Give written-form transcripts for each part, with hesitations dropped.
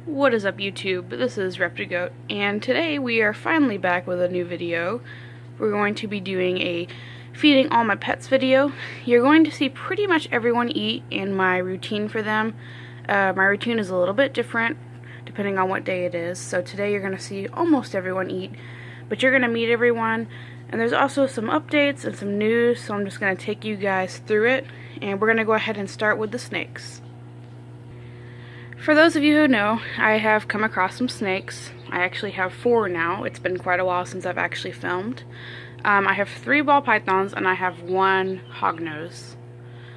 What is up, YouTube? This is Reptigoat, and today we are finally back with a new video. We're going to be doing a feeding all my pets video. You're going to see pretty much everyone eat in my routine for them. My routine is a little bit different depending on what day it is. So today you're going to see almost everyone eat, but you're going to meet everyone. And there's also some updates and some news, so I'm just going to take you guys through it. And we're going to go ahead and start with the snakes. For those of you who know, I have come across some snakes. I actually have 4 now. It's been quite a while since I've actually filmed. I have 3 ball pythons and I have 1 hognose.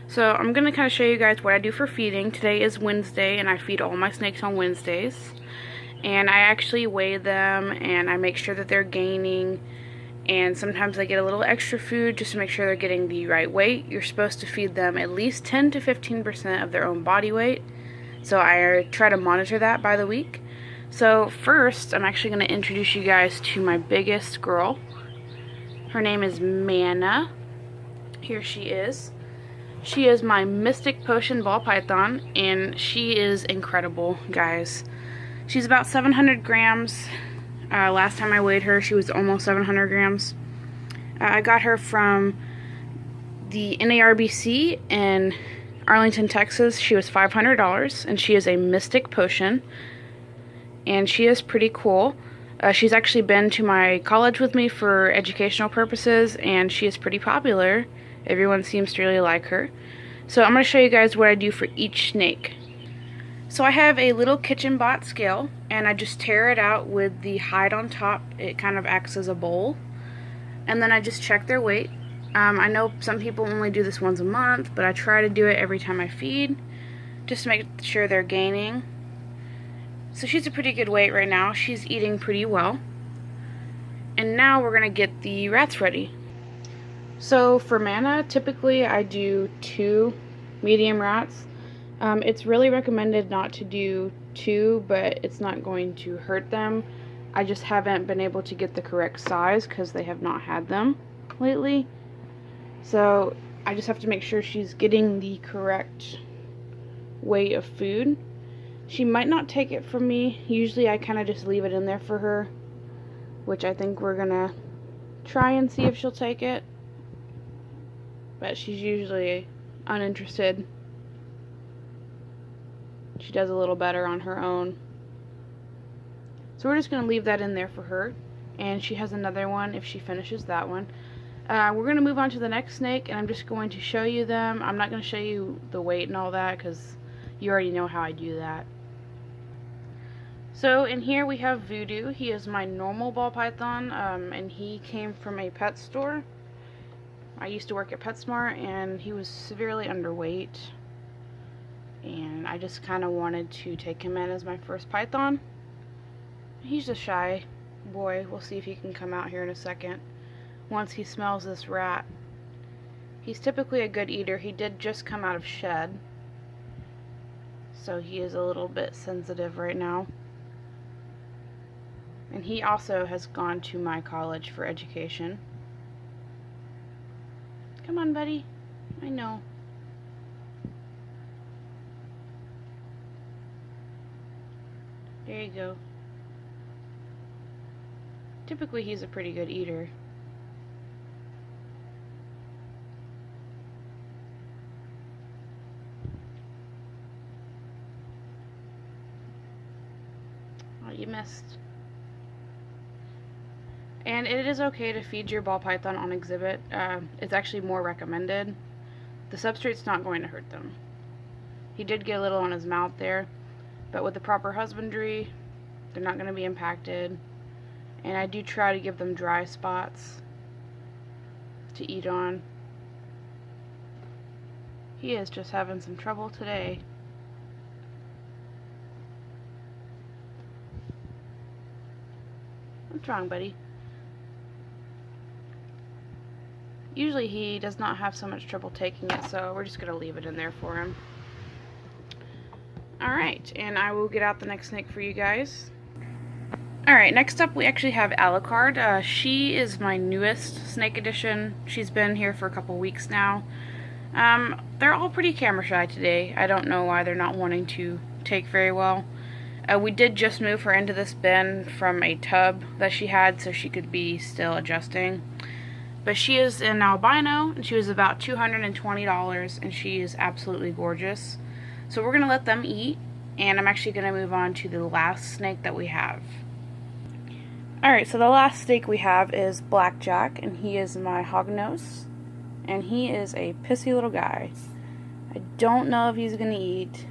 So I'm going to kind of show you guys what I do for feeding. Today is Wednesday and I feed all my snakes on Wednesdays. And I actually weigh them and I make sure that they're gaining. And sometimes I get a little extra food just to make sure they're getting the right weight. You're supposed to feed them at least 10 to 15% of their own body weight. So I try to monitor that by the week. So first, I'm actually going to introduce you guys to my biggest girl. Her name is Manna. Here she is. She is my Mystic Potion ball python, and she is incredible, guys. She's about 700 grams. Last time I weighed her, she was almost 700 grams. I got her from the NARBC in Arlington, Texas. She was $500, and she is a Mystic Potion, and she is pretty cool. She's actually been to my college with me for educational purposes, and she is pretty popular. Everyone seems to really like her. So I'm going to show you guys what I do for each snake. So I have a little kitchen bot scale, and I just tear it out with the hide on top. It kind of acts as a bowl, and then I just check their weight. I know some people only do this once a month, but I try to do it every time I feed, just to make sure they're gaining. So she's a pretty good weight right now. She's eating pretty well. And now we're going to get the rats ready. So for Manna, typically I do 2 medium rats. It's really recommended not to do 2, but it's not going to hurt them. I just haven't been able to get the correct size because they have not had them lately. So I just have to make sure she's getting the correct weight of food. She might not take it from me. Usually I kind of just leave it in there for her, which I think we're gonna try and see if she'll take it. But she's usually uninterested. She does a little better on her own. So we're just gonna leave that in there for her. And she has another one if she finishes that one. We're going to move on to the next snake, and I'm just going to show you them. I'm not going to show you the weight and all that because you already know how I do that. So in here we have Voodoo. He is my normal ball python, and he came from a pet store. I used to work at PetSmart, and he was severely underweight. And I just kind of wanted to take him in as my first python. He's a shy boy. We'll see if he can come out here in a second. Once he smells this rat. He's typically a good eater. He did just come out of shed, so he is a little bit sensitive right now. And he also has gone to my college for education. Come on, buddy. I know. There you go. Typically he's a pretty good eater. You missed. And it is okay to feed your ball python on exhibit. It's actually more recommended. The substrate's not going to hurt them. He did get a little on his mouth there, but with the proper husbandry, they're not going to be impacted. And I do try to give them dry spots to eat on. He is just having some trouble today. What's wrong, buddy? Usually he does not have so much trouble taking it, so we're just going to leave it in there for him. Alright, and I will get out the next snake for you guys. Alright, next up we actually have Alucard. She is my newest snake addition. She's been here for a couple weeks now. They're all pretty camera shy today. I don't know why they're not wanting to take very well. We did just move her into this bin from a tub that she had so she could be still adjusting. But she is an albino, and she was about $220, and she is absolutely gorgeous. So we're going to let them eat, and I'm actually going to move on to the last snake that we have. Alright, so the last snake we have is Blackjack, and he is my hognose, and he is a pissy little guy. I don't know if he's going to eat.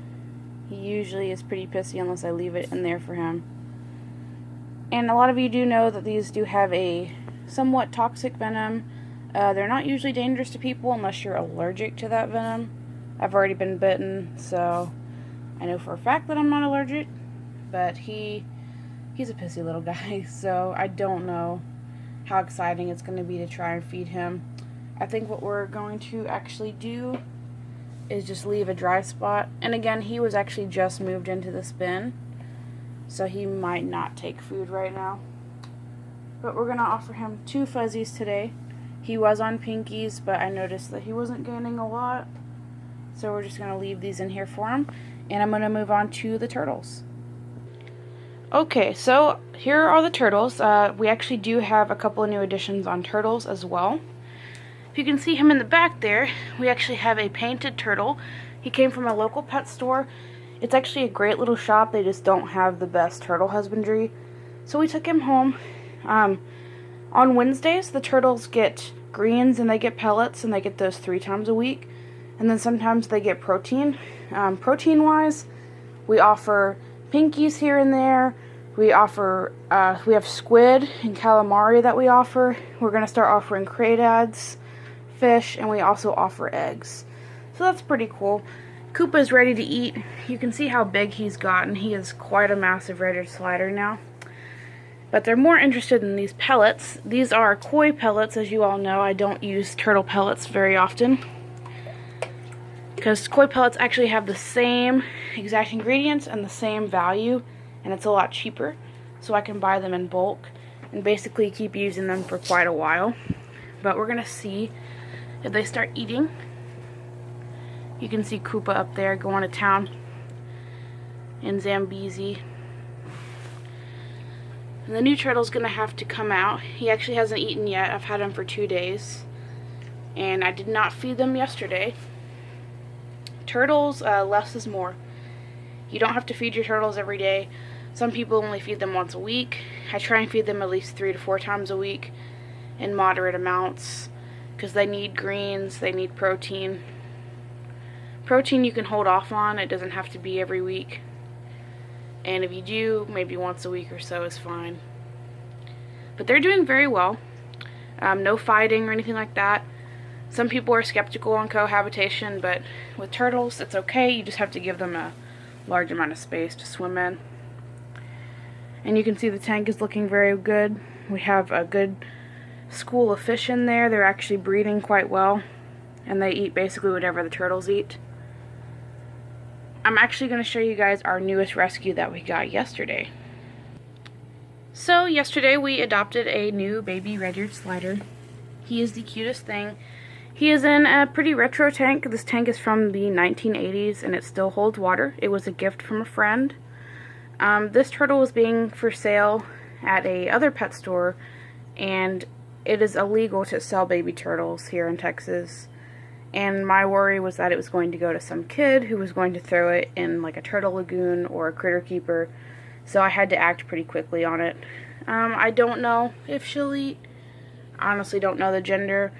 He usually is pretty pissy unless I leave it in there for him. And a lot of you do know that these do have a somewhat toxic venom. They're not usually dangerous to people unless you're allergic to that venom. I've already been bitten, so I know for a fact that I'm not allergic. But he's a pissy little guy, so I don't know how exciting it's going to be to try and feed him. I think what we're going to actually do is just leave a dry spot. And again, he was actually just moved into this bin, so he might not take food right now. But we're going to offer him 2 fuzzies today. He was on pinkies, but I noticed that he wasn't gaining a lot. So we're just going to leave these in here for him. And I'm going to move on to the turtles. Okay, so here are the turtles. We actually do have a couple of new additions on turtles as well. If you can see him in the back there, we actually have a painted turtle. He came from a local pet store. It's actually a great little shop. They just don't have the best turtle husbandry. So we took him home. On Wednesdays, the turtles get greens and they get pellets, and they get those 3 times a week. And then sometimes they get protein. Protein-wise, we offer pinkies here and there. We have squid and calamari that we offer. We're going to start offering crawdads, fish, and we also offer eggs. So that's pretty cool. Koopa's ready to eat. You can see how big he's gotten. He is quite a massive reddish slider now. But they're more interested in these pellets. These are koi pellets, as you all know. I don't use turtle pellets very often, because koi pellets actually have the same exact ingredients and the same value, and it's a lot cheaper. So I can buy them in bulk and basically keep using them for quite a while. But we're going to see if they start eating. You can see Koopa up there going to town in Zambezi. And the new turtle's going to have to come out. He actually hasn't eaten yet. I've had him for 2 days. And I did not feed them yesterday. Turtles, less is more. You don't have to feed your turtles every day. Some people only feed them once a week. I try and feed them at least 3 to 4 times a week in moderate amounts, because they need greens, they need protein. Protein you can hold off on. It doesn't have to be every week. And if you do, maybe once a week or so is fine. But they're doing very well. No fighting or anything like that. Some people are skeptical on cohabitation, but with turtles, it's okay. You just have to give them a large amount of space to swim in. And you can see the tank is looking very good. We have a good school of fish in there. They're actually breeding quite well, and they eat basically whatever the turtles eat. I'm actually going to show you guys our newest rescue that we got yesterday. So yesterday we adopted a new baby red-eared slider. He is the cutest thing. He is in a pretty retro tank. This tank is from the 1980s and it still holds water. It was a gift from a friend. This turtle was being for sale at a other pet store, and it is illegal to sell baby turtles here in Texas. And my worry was that it was going to go to some kid who was going to throw it in like a turtle lagoon or a critter keeper. So I had to act pretty quickly on it. I don't know if she'll eat. I honestly don't know the gender.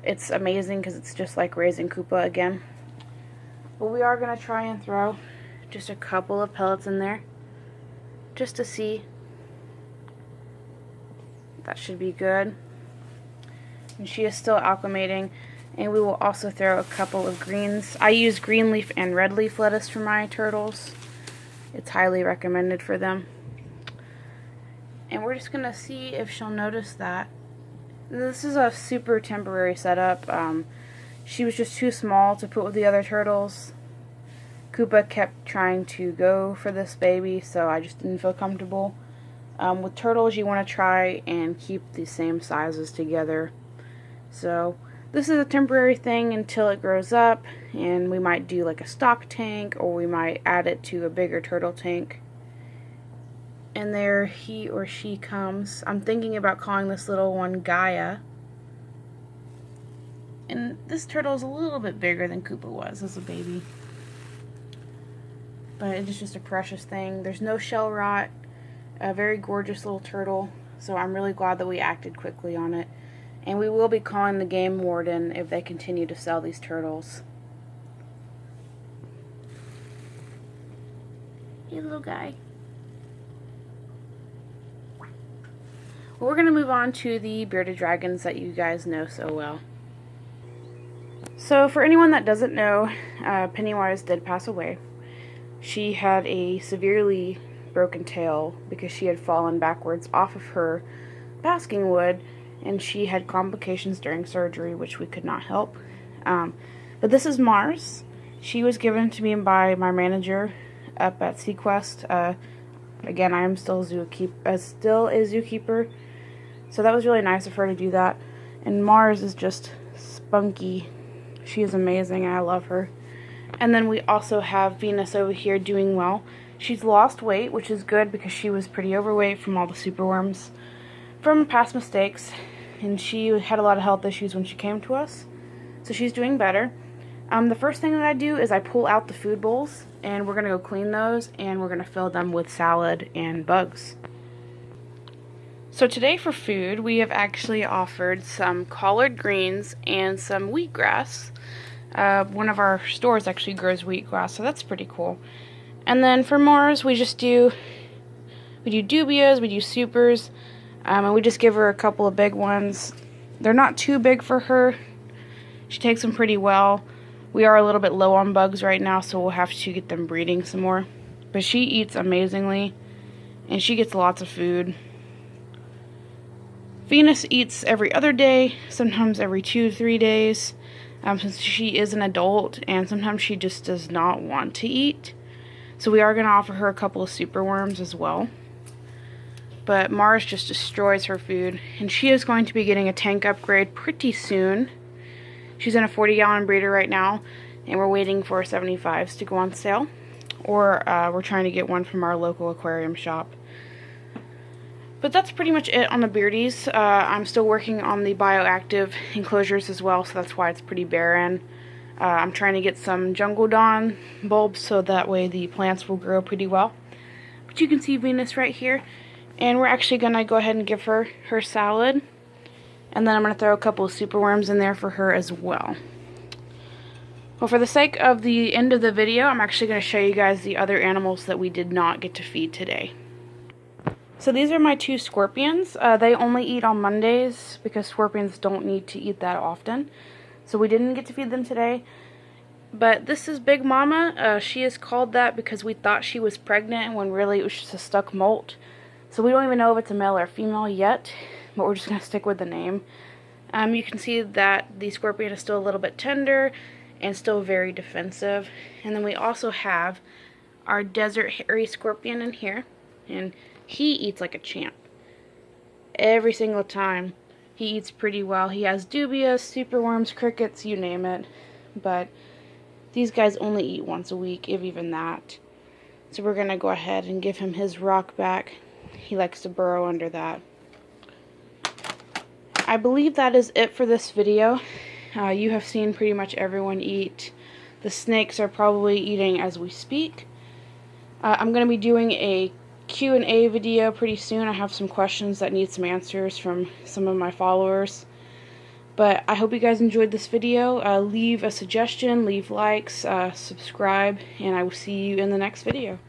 It's amazing because it's just like raising Koopa again. But we are going to try and throw just a couple of pellets in there, just to see. That should be good. And she is still acclimating. And we will also throw a couple of greens. I use green leaf and red leaf lettuce for my turtles. It's highly recommended for them. And we're just going to see if she'll notice that. This is a super temporary setup. She was just too small to put with the other turtles. Koopa kept trying to go for this baby, so I just didn't feel comfortable. With turtles, you want to try and keep the same sizes together. So this is a temporary thing until it grows up, and we might do like a stock tank, or we might add it to a bigger turtle tank. And there he or she comes. I'm thinking about calling this little one Gaia. And this turtle is a little bit bigger than Koopa was as a baby. But it is just a precious thing. There's no shell rot. A very gorgeous little turtle. So I'm really glad that we acted quickly on it. And we will be calling the game warden if they continue to sell these turtles. Hey, little guy. Well, we're going to move on to the bearded dragons that you guys know so well. So for anyone that doesn't know, Pennywise did pass away. She had a severely broken tail because she had fallen backwards off of her basking wood, and she had complications during surgery, which we could not help. But this is Mars. She was given to me by my manager up at Sequest. Again, I am still a zookeeper. So that was really nice of her to do that. And Mars is just spunky. She is amazing. I love her. And then we also have Venus over here doing well. She's lost weight, which is good because she was pretty overweight from all the superworms from past mistakes. And she had a lot of health issues when she came to us. So she's doing better. The first thing that I do is I pull out the food bowls, and we're going to go clean those, and we're going to fill them with salad and bugs. So today for food, we have actually offered some collard greens and some wheatgrass. One of our stores actually grows wheatgrass, so that's pretty cool. And then for Mars, we do dubias, we do supers, and we just give her a couple of big ones. They're not too big for her. She takes them pretty well. We are a little bit low on bugs right now, so we'll have to get them breeding some more. But she eats amazingly, and she gets lots of food. Venus eats every other day, sometimes every 2 to 3 days, since she is an adult, and sometimes she just does not want to eat. So we are going to offer her a couple of superworms as well. But Mars just destroys her food, and she is going to be getting a tank upgrade pretty soon. She's in a 40-gallon breeder right now, and we're waiting for 75s to go on sale. Or we're trying to get one from our local aquarium shop. But that's pretty much it on the beardies. I'm still working on the bioactive enclosures as well, so that's why it's pretty barren. I'm trying to get some jungle dawn bulbs so that way the plants will grow pretty well. But you can see Venus right here. And we're actually going to go ahead and give her her salad. And then I'm going to throw a couple of superworms in there for her as well. Well, for the sake of the end of the video, I'm actually going to show you guys the other animals that we did not get to feed today. So these are my 2 scorpions. They only eat on Mondays because scorpions don't need to eat that often. So we didn't get to feed them today. But this is Big Mama. She is called that because we thought she was pregnant when really it was just a stuck molt. So we don't even know if it's a male or female yet, but we're just going to stick with the name. You can see that the scorpion is still a little bit tender and still very defensive. And then we also have our desert hairy scorpion in here, and he eats like a champ. Every single time. He eats pretty well. He has dubias, superworms, crickets, you name it. But these guys only eat once a week, if even that. So we're going to go ahead and give him his rock back. He likes to burrow under that. I believe that is it for this video. You have seen pretty much everyone eat. The snakes are probably eating as we speak. I'm going to be doing a Q&A video pretty soon. I have some questions that need some answers from some of my followers. But I hope you guys enjoyed this video. Leave a suggestion, leave likes, subscribe, and I will see you in the next video.